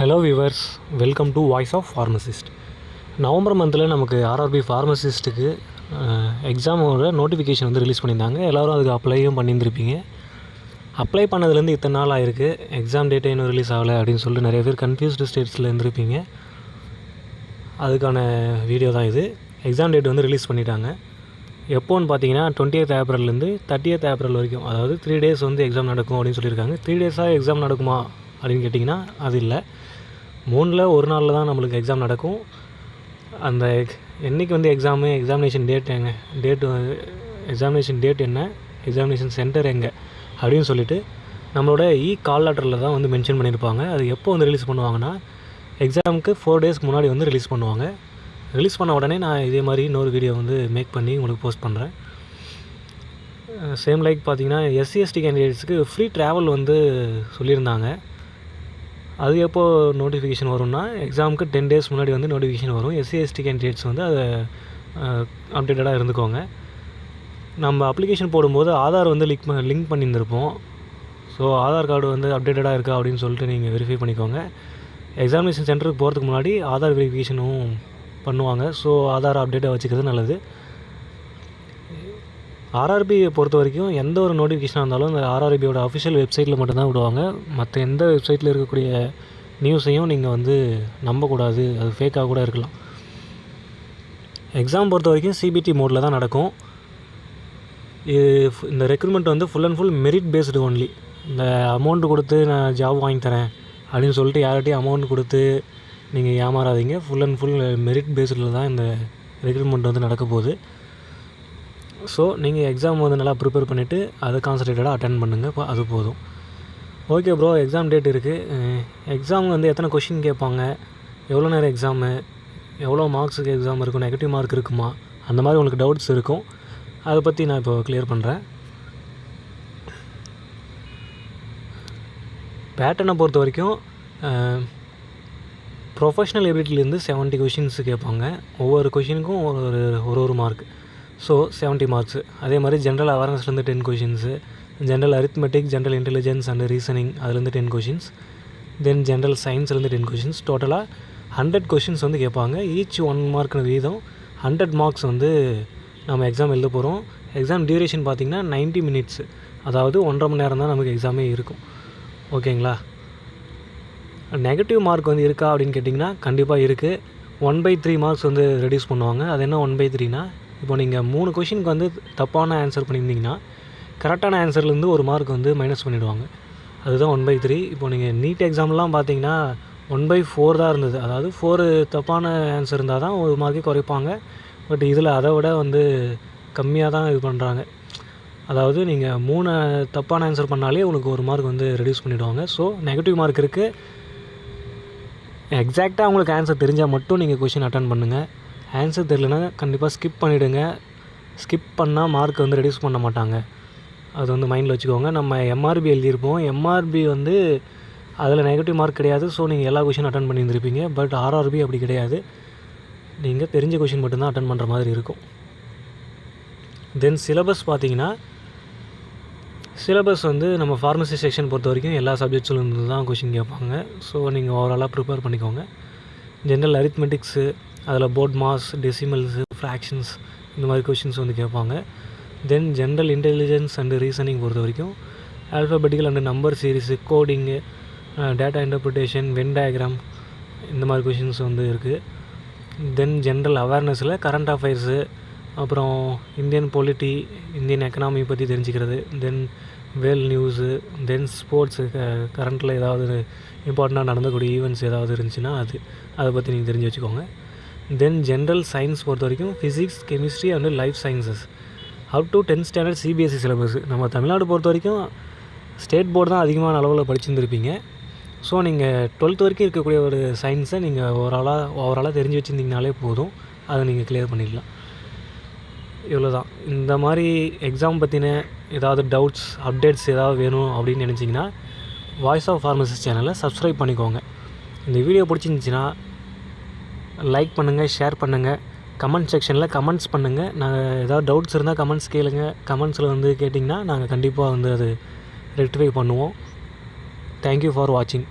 Hello viewers, welcome to voice of pharmacist. November மந்தில் நமக்கு RRB ஃபார்மசிஸ்ட்டுக்கு எக்ஸாமோட நோட்டிஃபிகேஷன் வந்து ரிலீஸ் பண்ணியிருந்தாங்க. எல்லோரும் அதுக்கு அப்ளையும் பண்ணியிருந்திருப்பீங்க. அப்ளை பண்ணதுலேருந்து இத்தனை நாள் ஆயிருக்கு, எக்ஸாம் டேட்டே இன்னும் ரிலீஸ் ஆகலை அப்படின்னு சொல்லிட்டு நிறைய பேர் கன்ஃபியூஸ்டு ஸ்டேட்ஸில் இருந்திருப்பீங்க. அதுக்கான வீடியோ தான் இது. எக்ஸாம் டேட் வந்து ரிலீஸ் பண்ணிட்டாங்க. எப்போன்னு பார்த்தீங்கன்னா 20th ஏப்ரல்லேருந்து 30th ஏப்ரல் வரைக்கும், அதாவது 3 days வந்து எக்ஸாம் நடக்கும் அப்படின்னு சொல்லியிருக்காங்க. 3 days-ஆக எக்ஸாம் நடக்குமா அப்படின்னு கேட்டிங்கன்னா அது இல்லை. 3ல் ஒரு நாளில் தான் நம்மளுக்கு எக்ஸாம் நடக்கும். அந்த என்றைக்கு வந்து எக்ஸாமினேஷன் டேட் எக்ஸாமினேஷன் டேட் என்ன, எக்ஸாமினேஷன் சென்டர் எங்கே அப்படின்னு சொல்லிவிட்டு நம்மளோட கால் லெட்டரில் தான் வந்து மென்ஷன் பண்ணியிருப்பாங்க. அது எப்போ வந்து ரிலீஸ் பண்ணுவாங்கன்னா, எக்ஸாமுக்கு 4 days முன்னாடி வந்து ரிலீஸ் பண்ணுவாங்க. ரிலீஸ் பண்ண உடனே நான் இதே மாதிரி இன்னொரு வீடியோ வந்து மேக் பண்ணி உங்களுக்கு போஸ்ட் பண்ணுறேன். சேம் லைக் பார்த்தீங்கன்னா SC/ST கேண்டிடேட்ஸுக்கு ஃப்ரீ ட்ராவல் வந்து சொல்லியிருந்தாங்க. அது எப்போது நோட்டிஃபிகேஷன் வரும்னா, எக்ஸாமுக்கு 10 days முன்னாடி வந்து நோட்டிஃபிகேஷன் வரும். SC/ST கேண்டிடேட்ஸ் வந்து அதை அப்டேட்டடாக இருந்துக்கோங்க. நம்ம அப்ளிகேஷன் போடும்போது ஆதார் வந்து லிங்க் பண்ணியிருந்திருப்போம். ஸோ ஆதார் கார்டு வந்து அப்டேட்டடாக இருக்கா அப்படின்னு சொல்லிட்டு நீங்கள் வெரிஃபை பண்ணிக்கோங்க. எக்ஸாமினேஷன் சென்டருக்கு போகிறதுக்கு முன்னாடி ஆதார் வெரிஃபிகேஷனும் பண்ணுவாங்க. ஸோ ஆதார் அப்டேட்டாக வச்சுக்கிறது நல்லது. ஆர்ஆர்பியை பொறுத்த வரைக்கும் எந்த ஒரு நோட்டிஃபிகேஷனாக இருந்தாலும் அந்த ஆர்ஆர்பியோட அஃபிஷியல் வெப்சைட்டில் மட்டும்தான் விடுவாங்க. மற்ற எந்த வெப்சைட்டில் இருக்கக்கூடிய நியூஸையும் நீங்கள் வந்து நம்பக்கூடாது. அது ஃபேக்காக கூட இருக்கலாம். எக்ஸாம் பொறுத்த வரைக்கும் CBT மோடில் தான் நடக்கும். இந்த ரெக்ரூட்மெண்ட் வந்து full and full merit based only. இந்த அமௌண்ட்டு கொடுத்து நான் ஜாப் வாங்கி தரேன் அப்படின்னு சொல்லிட்டு யார்கிட்டையும் அமௌண்ட் கொடுத்து நீங்கள் ஏமாறாதீங்க. ஃபுல் அண்ட் ஃபுல் மெரிட் பேஸ்டில் தான் இந்த ரெக்ரூட்மெண்ட் வந்து நடக்க போகுது. ஸோ நீங்கள் எக்ஸாம் வந்து நல்லா ப்ரிப்பேர் பண்ணிவிட்டு அதை கான்சன்ட்ரேட்டடாக அட்டென்ட் பண்ணுங்கள். அது போதும். ஓகே ப்ரோ, எக்ஸாம் டேட் இருக்குது. எக்ஸாம் வந்து எத்தனை கொஷின் கேட்பாங்க, எவ்வளோ நேரம் எக்ஸாமு, எவ்வளோ மார்க்ஸுக்கு எக்ஸாம் இருக்கும், நெகட்டிவ் மார்க் இருக்குமா, அந்த மாதிரி உங்களுக்கு டவுட்ஸ் இருக்கும். அதை பற்றி நான் இப்போ கிளியர் பண்ணுறேன். பேட்டர்னை பொறுத்த வரைக்கும் ப்ரொஃபஷ்னல் எபிலிட்டிலேருந்து 70 கொஷின்ஸ் கேட்பாங்க. ஒவ்வொரு கொஷினுக்கும் ஒரு மார்க். So 70 marks. அதே மாதிரி ஜென்ரல் அவேர்னஸ்லேருந்து 10 questions, general arithmetic, general intelligence and reasoning அதுலேருந்து 10 கொஷின்ஸ், தென் ஜென்ரல் சயின்ஸ்லேருந்து 10 கொஷின்ஸ். டோட்டலாக 100 கொஷின்ஸ் வந்து கேட்பாங்க. ஈச் 1 மார்க்னு வீதம் 100 மார்க்ஸ் வந்து நம்ம எக்ஸாம் எழுத போகிறோம். எக்ஸாம் டியூரேஷன் பார்த்திங்கன்னா 90 minutes, அதாவது 1.5 மணி நேரம் தான் நமக்கு எக்ஸாமே இருக்கும். ஓகேங்களா? நெகட்டிவ் மார்க் வந்து இருக்கா அப்படின்னு கேட்டிங்கன்னா கண்டிப்பாக இருக்குது. 1/3 மார்க்ஸ் வந்து ரெடியூஸ் பண்ணுவாங்க. அது என்ன 1/3னா, இப்போ நீங்கள் 3 கொஷினுக்கு வந்து தப்பான ஆன்சர் பண்ணியிருந்தீங்கன்னா கரெக்டான ஆன்சர்லேருந்து 1 மார்க் வந்து மைனஸ் பண்ணிவிடுவாங்க. அதுதான் 1/3. இப்போ நீங்கள் நீட் எக்ஸாம்லாம் பார்த்தீங்கன்னா 1/4 தான் இருந்தது. அதாவது 4 தப்பான ஆன்சர் இருந்தால் தான் 1 மார்க்கே குறைப்பாங்க. பட் இதில் அதை விட வந்து கம்மியாக தான் இது பண்ணுறாங்க. அதாவது நீங்கள் 3 தப்பான ஆன்சர் பண்ணாலே உங்களுக்கு 1 மார்க் வந்து ரெடியூஸ் பண்ணிவிடுவாங்க. ஸோ நெகட்டிவ் மார்க் இருக்குது. எக்ஸாக்டாக உங்களுக்கு ஆன்சர் தெரிஞ்சால் மட்டும் நீங்கள் கொஷின் அட்டன் பண்ணுங்கள். ஆன்சர் தெரியலனா கண்டிப்பாக ஸ்கிப் பண்ணிவிடுங்க. ஸ்கிப் பண்ணால் மார்க் வந்து ரெடியூஸ் பண்ண மாட்டாங்க. அது வந்து மைண்டில் வச்சுக்கோங்க. நம்ம MRB எழுதியிருப்போம். MRB வந்து அதில் நெகட்டிவ் மார்க் கிடையாது. ஸோ நீங்கள் எல்லா கொஷின் அட்டன் பண்ணியிருந்திருப்பீங்க. பட் RRB அப்படி கிடையாது. நீங்கள் தெரிஞ்ச கொஷின் மட்டும்தான் அட்டன் பண்ணுற மாதிரி இருக்கும். தென் சிலபஸ் பார்த்தீங்கன்னா, சிலபஸ் வந்து நம்ம ஃபார்மசி செக்ஷன் பொறுத்த வரைக்கும் எல்லா சப்ஜெக்ட்ஸ்லேருந்து தான் கொஷின் கேட்பாங்க. ஸோ நீங்கள் ஓவராலாக ப்ரிப்பேர் பண்ணிக்கோங்க. ஜென்ரல் அரித்மெட்டிக்ஸு, அதில் போர்ட் மாஸ், டெசிமல்ஸு, ஃப்ராக்ஷன்ஸ், இந்த மாதிரி கொஷின்ஸ் வந்து கேட்பாங்க. தென் ஜென்ரல் இன்டெலிஜென்ஸ் அண்டு ரீசனிங் பொறுத்த வரைக்கும் alphabetical and number series, coding, data interpretation, Venn diagram, இந்த மாதிரி கொஷின்ஸ் வந்து இருக்குது. தென் ஜென்ரல் அவேர்னஸில் கரண்ட் அஃபேர்ஸு, அப்புறம் இந்தியன் பொலிட்டி, இந்தியன் எக்கனாமி பற்றி தெரிஞ்சுக்கிறது, தென் வேல் நியூஸு, தென் ஸ்போர்ட்ஸு, கரண்ட்டில் ஏதாவது இம்பார்ட்டண்ட்டாக நடந்தக்கூடிய ஈவெண்ட்ஸ் ஏதாவது இருந்துச்சுன்னா அதை பற்றி நீங்கள் தெரிஞ்சு வச்சுக்கோங்க. தென் ஜென்ரல் சயின்ஸ் பொறுத்த வரைக்கும் physics, chemistry and life sciences up to 10th standard CBSE syllabus. நம்ம தமிழ்நாடு பொறுத்த வரைக்கும் ஸ்டேட் போர்டு தான் அதிகமான அளவில் படிச்சுருந்துருப்பீங்க. ஸோ நீங்கள் 12th வரைக்கும் இருக்கக்கூடிய ஒரு சயின்ஸை நீங்கள் ஓவராலாக தெரிஞ்சு வச்சுருந்தீங்கனாலே போதும். அதை நீங்கள் கிளியர் பண்ணிடலாம். இவ்வளோ தான். இந்த மாதிரி எக்ஸாம் பற்றின ஏதாவது டவுட்ஸ், அப்டேட்ஸ் ஏதாவது வேணும் அப்படின்னு நினச்சிங்கன்னா வாய்ஸ் ஆஃப் ஃபார்மசிஸ்ட் சேனலை சப்ஸ்கிரைப் பண்ணிக்கோங்க. இந்த வீடியோ பிடிச்சிருந்துச்சின்னா லைக் பண்ணுங்கள், ஷேர் பண்ணுங்கள், கமெண்ட் செக்ஷனில் கமெண்ட்ஸ் பண்ணுங்கள். நாங்கள் ஏதாவது டவுட்ஸ் இருந்தால் கமெண்ட்ஸ் கேளுங்க. கமெண்ட்ஸில் வந்து கேட்டிங்கன்னா நாங்கள் கண்டிப்பாக வந்து அது ரெக்டிஃபை பண்ணுவோம். தேங்க்யூ ஃபார் வாட்சிங்.